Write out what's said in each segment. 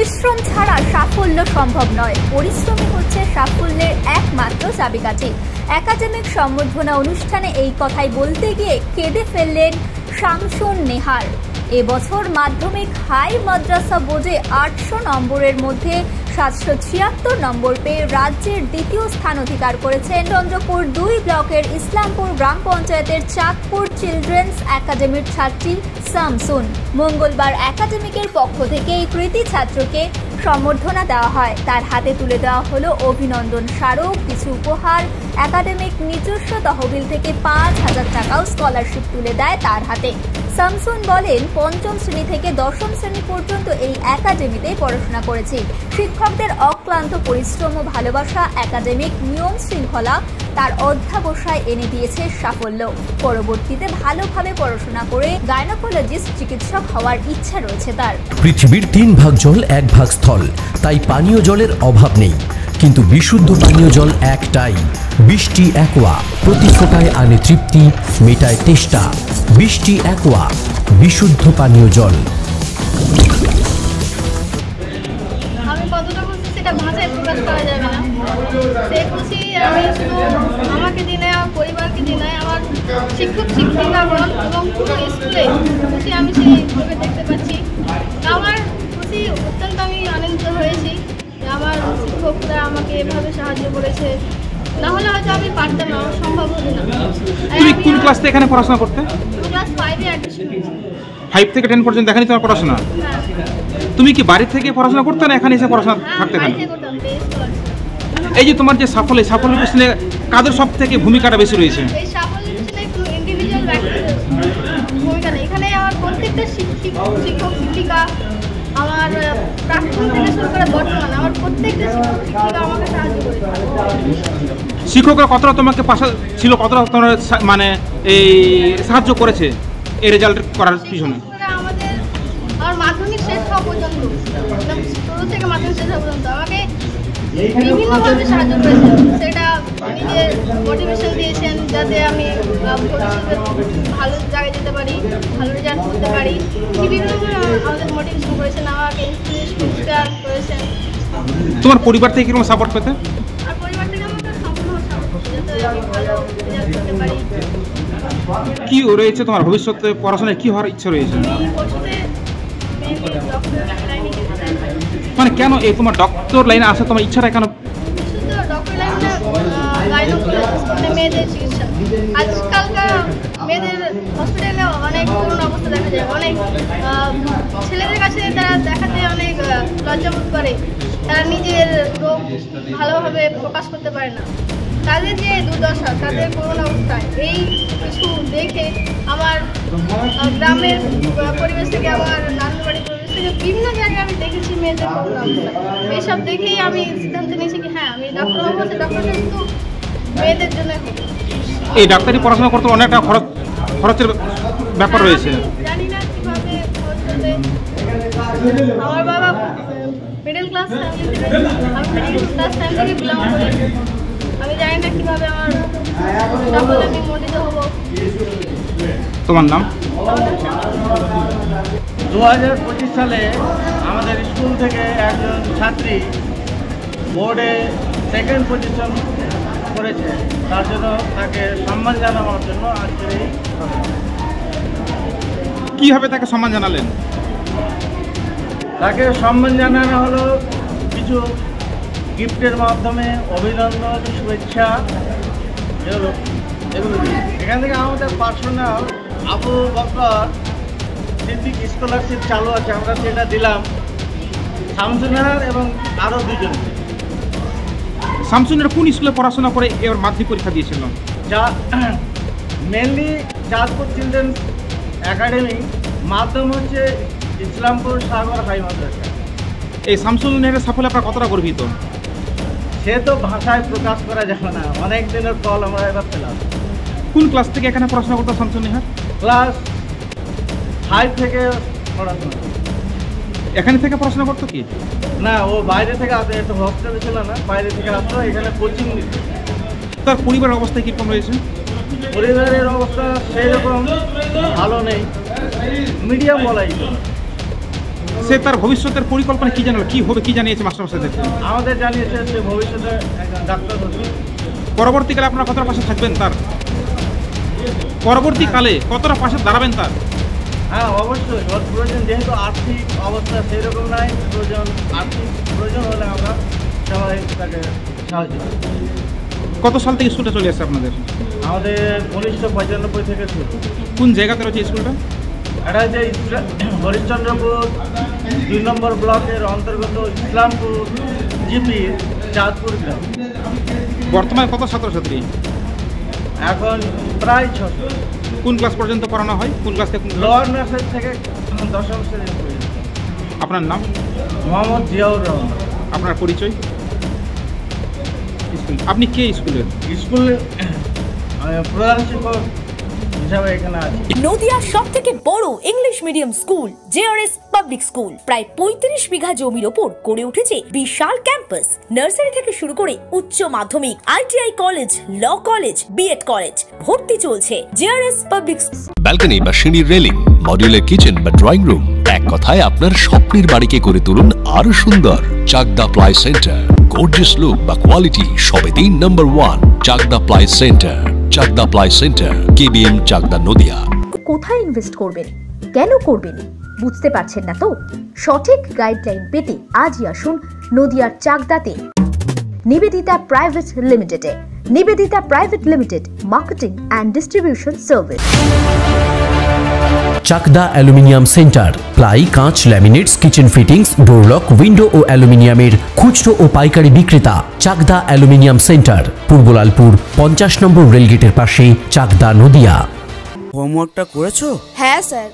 পরিশ্রম ছাড়া সাফল্য সম্ভব নয়। পরিশ্রমই হচ্ছে সাফল্যের একমাত্র চাবিকাঠি। একাডেমিক সম্বর্ধনা অনুষ্ঠানে এই কথাই বলতে গিয়ে কেঁদে ফেললেন শামসুন নেহার। এবছর মাধ্যমিক হাই মাদ্রাসা বোর্ডে 800 নম্বরের মধ্যে 776 নম্বর পেয়ে রাজ্যের দ্বিতীয় স্থান অধিকার করেছেন চন্দ্রপুর 2 ব্লকের ইসলামপুর গ্রাম পঞ্চায়েতের চাঁদপুর চিলড্রেন্স একাডেমির ছাত্রী শামসুন। মঙ্গলবার একাডেমিকের পক্ষ থেকে এই কৃতি ছাত্রকে সম্বর্ধনা দেওয়া হয়। তার হাতে তুলে দেওয়া হলো অভিনন্দন স্মারক, কিছু উপহার। একাডেমিক নিজস্ব তহবিল থেকে 5000 টাকাও স্কলারশিপ তুলে দেয় তার হাতে। শামসুন বলেন, 5ম শ্রেণী থেকে 10ম শ্রেণী পর্যন্ত এই একাডেমিতে পড়াশোনা করেছি। শিক্ষকদের অক্লান্ত পরিশ্রম ও ভালোবাসা, একাডেমিক নিয়ম শৃঙ্খলা তার অধ্যাবসায় এনে দিয়েছে সাফল্য। পরবর্তীতে ভালোভাবে পড়াশোনা করে গাইনোকোলজিস্ট চিকিৎসক হওয়ার ইচ্ছা রয়েছে তার। পৃথিবীর 3 ভাগ জল 1 ভাগ স্থল, তাই পানীয় জলের অভাব নেই। কিন্তু বিশুদ্ধ পানীয় জল একটাই, বৃষ্টি অ্যাকোয়া। প্রতি ফোঁটায় আনে তৃপ্তি, মেটায় তেষ্টা। বৃষ্টি অ্যাকোয়া, বিশুদ্ধ পানীয় জল। আমি কতটা খুশি সেটা ভাষায় প্রকাশ করা যাবে না। সেই খুশি আমি শুধু আমাকে দিনে, আমার পরিবারকে দিনে, আমার শিক্ষক শিক্ষিকাগণ এবং পুরো স্কুলে খুশি আমি সেইভাবে দেখতে পাচ্ছি। আমার খুশি অত্যন্ত আমি আনন্দিত হয়েছি যে আমার শিক্ষকরা আমাকে এভাবে সাহায্য করেছে। না হলে হয়তো আমি পারতাম না, আমার সম্ভব হতো না। তুমি কোন ক্লাস থেকে এখানে পড়াশোনা করতে? ক্লাস 5 এ অ্যাডমিশন নিয়েছি। 5 থেকে 10 পর্যন্ত এখানে তোমার পড়াশোনা? তুমি কি বাড়ি থেকে পড়াশোনা করতে না এখানে এসে পড়াশোনা থাকতে? এই যে তোমার যে সাফল্যের পিছনে কাদের সব থেকে ভূমিকাটা বেশি রয়েছে? এই সাফল্যের পিছনে কোনো ইন্ডিভিজুয়াল ব্যক্তির ভূমিকা নেই। এখানে আমার প্রত্যেকটা শিক্ষক শিক্ষিকা, আমার প্রাক্তন থেকে শুরু করে বর্তমান, আমার প্রত্যেকটা শিক্ষক শিক্ষিকা আমাকে সাহায্য করেছে। শিক্ষকরা কতটা তোমাকে পাশে ছিল, কতটা তোমার মানে এই সাহায্য করেছে এই রেজাল্ট করার পিছনে? আমার মাধ্যমিক শেষ হওয়া পর্যন্ত, শুরু থেকে মাধ্যমিক শেষ হওয়া পর্যন্ত আমাকে বিভিন্নভাবে সাহায্য করেছেন। সেটা নিজের মোটিভেশন দিয়েছেন যাতে আমি ভবিষ্যতে ভালো জায়গায় যেতে পারি, ভালো রেজাল্ট করতে পারি। বিভিন্নভাবে আমাদের মোটিভেশন করেছেন, আমাকে ইন্সপিরেশন করেছেন। তোমার পরিবার থেকে কিরকম সাপোর্ট পেতে? আর পরিবার থেকে আমাকে সম্পূর্ণ সাপোর্ট, যাতে আমি ভালো রেজাল্ট করতে পারি। কি রয়েছে তোমার ভবিষ্যতে পড়াশোনায়, কি হওয়ার ইচ্ছা রয়েছে? মানে কেন এই তোমার ডক্টর লাইনে আসা তোমার ইচ্ছাটা কেন? ডক্টর লাইনে গাইনোকোলজিস্ট, মেয়েদের চিকিৎসা। আজকালকার মেয়েদের হসপিটালে অনেক করুণ অবস্থা দেখা যায়। অনেক ছেলেদের কাছে তারা দেখাতে অনেক লজ্জাবোধ করে, তারা নিজের রোগ ভালোভাবে প্রকাশ করতে পারে না। তাদের যে দুর্দশা, তাদের করুণ অবস্থায় এই কিছু দেখে আমার গ্রামের পরিবেশ থেকে, আমার নানুর বাড়ির পরিবেশ থেকে বিভিন্ন জায়গায় আমি দেখেছি মেয়েদের করুণ অবস্থা। এইসব দেখেই আমি সিদ্ধান্ত নিয়েছি কি হ্যাঁ, আমি ডাক্তার হবো। সে ডাক্তারটা কিন্তু মেয়েদের জন্য হবে। এই ডাক্তারি পড়াশোনা করতে অনেকটা খরচের ব্যাপার রয়েছে। জানি না কিভাবে খরচ হবে। আমার বাবা মিডল ক্লাস ফ্যামিলি থেকে, আমি মিডল ক্লাস ফ্যামিলি থেকে বিলং করি। আমি জানি না কিভাবে আমার সাফল্যে আমি মণ্ডিত হব। তোমার নাম? 2025 সালে আমাদের স্কুল থেকে একজন ছাত্রী বোর্ডে 2nd পজিশন করেছে। তার জন্য তাকে সম্মান জানানোর জন্য আজকের এই কিভাবে তাকে সম্মান জানালেন? তাকে সম্মান জানানো হলো কিছু গিফটের মাধ্যমে, অভিনন্দন, শুভেচ্ছা, এগুলো দিয়ে। এখান থেকে আমাদের পার্সোনাল আবু বকর সিদ্দিক স্কলারশিপ চালু আছে, আমরা সেটা দিলাম শামসুনার এবং আরও 2জন। শামসুনের কোন স্কুলে পড়াশোনা করে এবার মাধ্যমিক পরীক্ষা দিয়েছিল? যা মেনলি চাঁদপুর চিলড্রেন্স একাডেমি, মাধ্যম হচ্ছে ইসলামপুর সাগর হাই মাদ্রাসা। এই শামসুনের সাফল্যে আপনার কতটা গর্বিত? সে তো ভাষায় প্রকাশ করা যাবে না। অনেক দিনের ফল আমরা এবার পেলাম। কোন ক্লাস থেকে এখানে পড়াশোনা করতো শামসুন নেহার? ক্লাস 5 থেকে পড়াশোনা। এখানে থেকে পড়াশোনা করতো কি? না, ও বাইরে থেকে আসতো, একটু হস্টেলে ছিল না, বাইরে থেকে আসতো, এখানে কোচিং নিত। তার পরিবারের অবস্থা কীরকম রয়েছে? পরিবারের অবস্থা সেই রকম ভালো নেই, মিডিয়াম বলাই। সে তার ভবিষ্যতের পরিকল্পনা কি জানালো, কি হবে, কি জানিয়েছে মাস্টারমশাইদেরকে? আমাদের জানিয়েছে সে ভবিষ্যতে একজন ডাক্তার হবে। পরবর্তীকালে আপনারা কতটা পাশে থাকবেন তার? পরবর্তীকালে কতটা পাশে দাঁড়াবেন তার? হ্যাঁ, অবশ্যই ওর প্রয়োজন, যেহেতু আর্থিক অবস্থা সেই রকম নাই, আর্থিক প্রয়োজন হলে আমরা সবাই তাকে সাহায্য করি। কত সাল থেকে স্কুলটা চলে আসছে আপনাদের? আমাদের 1995 থেকে শুরু। কোন জায়গাতে রয়েছে স্কুলটা? এটা হচ্ছে হরিশ্চন্দ্রপুর 2 নম্বর ব্লকের অন্তর্গত ইসলামপুর জিপি চাঁদপুর গ্রাম। বর্তমানে কত ছাত্রছাত্রী? এখন প্রায় 600। কোন ক্লাস পর্যন্ত পড়ানো হয়? কোন ক্লাস থেকে? লোয়ার নার্সারি থেকে 10ম শ্রেণী পর্যন্ত। আপনার নাম? মোহাম্মদ জিয়াউর রহমান। আপনার পরিচয়? স্কুল, আপনি কে স্কুলের? স্কুলে প্রধান শিক্ষক হিসাবে এখানে আছি। নদিয়ার সবথেকে বড় English medium school JRS public school প্রায় 35 বিঘা জমির ওপর গড়ে উঠেছে বিশাল ক্যাম্পাস। নার্সারি থেকে শুরু করে উচ্চ মাধ্যমিক, ITI college, law college, BEd college, ভর্তি চলছে জেআরএস পাবলিক। ব্যালকনি বা সিঁড়ির রেলিং, মডিউলার কিচেন বা ড্রয়িং রুম, এক কথায় আপনার স্বপ্নের বাড়িকে করে তুলুন আরো সুন্দর। Chakdah ply centre, gorgeous look বা কোয়ালিটি সবে 3 number 1 Chakdah ply centre. Chakdah ply centre, KBM, Chakdah, Nadia. কোথায় ইনভেস্ট করবেন, কেন করবেন, বুঝতে পারছেন না তো? সঠিক গাইডলাইন পেতে আজই আসুন নদিয়ার চাকদাতে নিবেদিতা প্রাইভেট লিমিটেডে। Nivedita private limited, marketing and distribution service. Chakdah aluminium centre, ply, কাঁচ, laminates, kitchen fittings, door lock, window ও অ্যালুমিনিয়ামের খুচরো ও পাইকারি বিক্রেতা। Chakdah aluminium centre, Purbalalpur 50 number রেলগেটের পাশে, চাকদা, নদিয়া। হোমওয়ার্কটা করেছো? হ্যাঁ স্যার।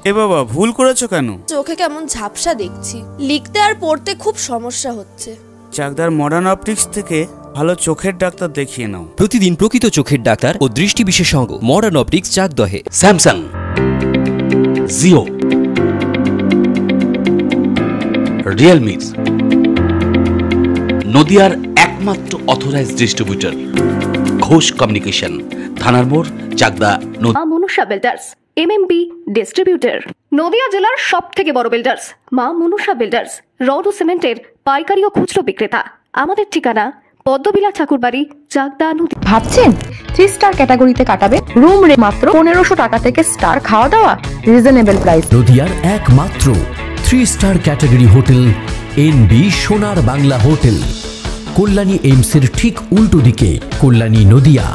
এ বাবা, ভুল করেছো কেন? চোখে কেমন ঝাপসা দেখছি, লিখতে আর পড়তে খুব সমস্যা হচ্ছে। চাকদার মডার্ন অপটিক্স থেকে ভালো চোখের ডাক্তার দেখিয়ে নাও। প্রতিদিন প্রকৃত চোখের ডাক্তার ও দৃষ্টি বিশেষজ্ঞ মডার্ন অপটিক্স, চাকদহে। স্যামসাং, জিও, রিয়েলমি, নদিয়ার একমাত্র অথরাইজড ডিস্ট্রিবিউটর ঘোষ কমিউনিকেশন, থানার মোড়, চাকদা। মা Manusha builders, MMB distributor, Nadia জেলার সব থেকে বড় বিল্ডার্স। মা মনুষা বিল্ডার্স, রড ও সিমেন্টের পাইকারি ও খুচরো বিক্রেতা। আমাদের ঠিকানা পদ্মবিলা ঠাকুরবাড়ি, চাকদা, নদিয়া। ভাবছেন 3 স্টার ক্যাটাগরিতে কাটাবে? রুম রে মাত্র 1500 টাকা থেকে স্টার, খাওয়া দাওয়া রিজনেবল প্রাইস। নদিয়ার একমাত্র 3 স্টার ক্যাটাগরি হোটেল এনবি সোনার বাংলা হোটেল, কল্যাণী এইমসের ঠিক উল্টো দিকে, কল্যাণী, নদিয়া।